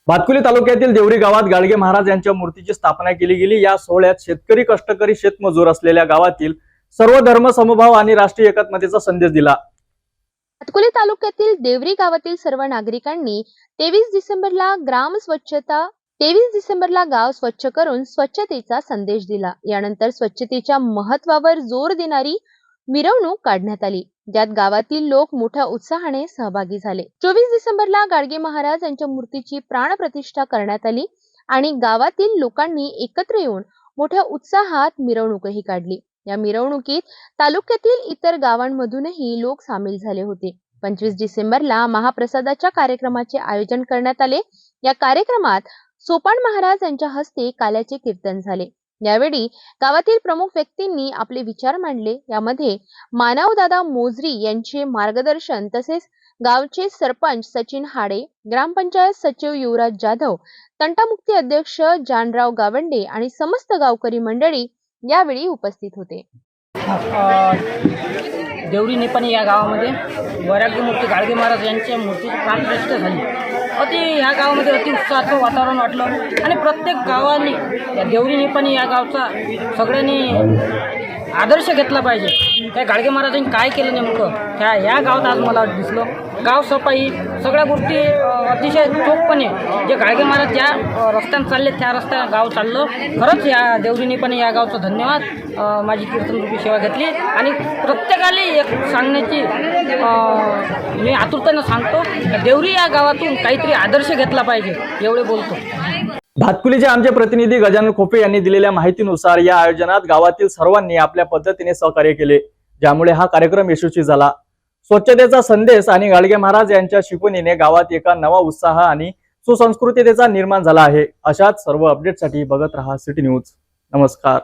भातकुली तालुक्यातील देवरी गावात गाडगे महाराज यांच्या मूर्तीची स्थापना केली गेली। या सोहळ्यात शेतकरी, कष्टकरी, शेतमजूर असलेल्या गावातील सर्व धर्म समभाव आणि राष्ट्रीय एकात्मतेचा संदेश दिला। भातकुली तालुक्यातील देवरी गावातील सर्व नागरिकांनी 23 डिसेंबरला गाव स्वच्छ करून स्वच्छतेचा संदेश दिला। यानंतर स्वच्छतेच्या महत्त्वावर जोर देणारी मिरवणूक काढण्यात आली, ज्यात गावातील लोक मोठ्या उत्साहाने सहभागी झाले। 24 डिसेंबरला गाडगे महाराज यांच्या मूर्तीची प्राणप्रतिष्ठा करण्यात आली आणि गावातील लोकांनी एकत्र येऊन मोठ्या उत्साहात मिरवणूकही काढली। या मिरवणुकीत तालुक्यातील इतर गावांमधूनही लोक सामील झाले होते। 25 डिसेंबरला महाप्रसादाच्या कार्यक्रमाचे आयोजन करण्यात आले। या कार्यक्रमात सोपान महाराज यांच्या हस्ते काल्याचे कीर्तन झाले। यावेळी गावातील प्रमुख व्यक्तींनी आपले विचार मांडले। यामध्ये मानवदादा मोजरी यांचे मार्गदर्शन, तसेच गावचे सरपंच सचिन हाडे, ग्रामपंचायत सचिव युवराज जाधव, तंटामुक्ती अध्यक्ष जानराव गावंडे आणि समस्त गावकरी मंडळी यावेळी उपस्थित होते। देवरी निपाणी या गावामध्ये वैराग्य मूर्ती गाडगे महाराज यांच्या मूर्तीची प्राणप्रतिष्ठा झाली। ह्या गावामध्ये अति उत्साहाचं वातावरण वाटलं आणि प्रत्येक गावाने या देवरी निपाणी या गावचा सगळ्यांनी आदर्श घेतला पाहिजे। त्या गाडगे महाराजांनी काय केलं नेमकं ह्या गावात आज मला दिसलं। गाव सफाई सगळ्या गोष्टी अतिशय चोखपणे जे गाडगे महाराज ज्या रस्त्याने चालले त्या रस्त्याने गाव चाललं। खरंच या देवरी निपाणी या गावचा धन्यवाद। माझी कीर्तनरूपी सेवा घेतली आणि प्रत्येकाला एक सांगण्याची मी आतुरतेने सांगतो, देवरी या गावातून काहीतरी आदर्श घेतला पाहिजे, एवढे बोलतो। भातकुलीचे आमचे प्रतिनिधी गजानन खोपे यांनी दिलेल्या माहितीनुसार या आयोजनात गावातील सर्वांनी आपल्या पद्धतीने सहकार्य केले, ज्यामुळे हा कार्यक्रम यशस्वी झाला। स्वच्छतेचा संदेश आणि गाडगे महाराज यांच्या शिकवणीने गावात एका नवा उत्साह आणि सुसंस्कृततेचा निर्माण झाला आहे। अशाच सर्व अपडेटसाठी बघत रहा सिटी न्यूज। नमस्कार।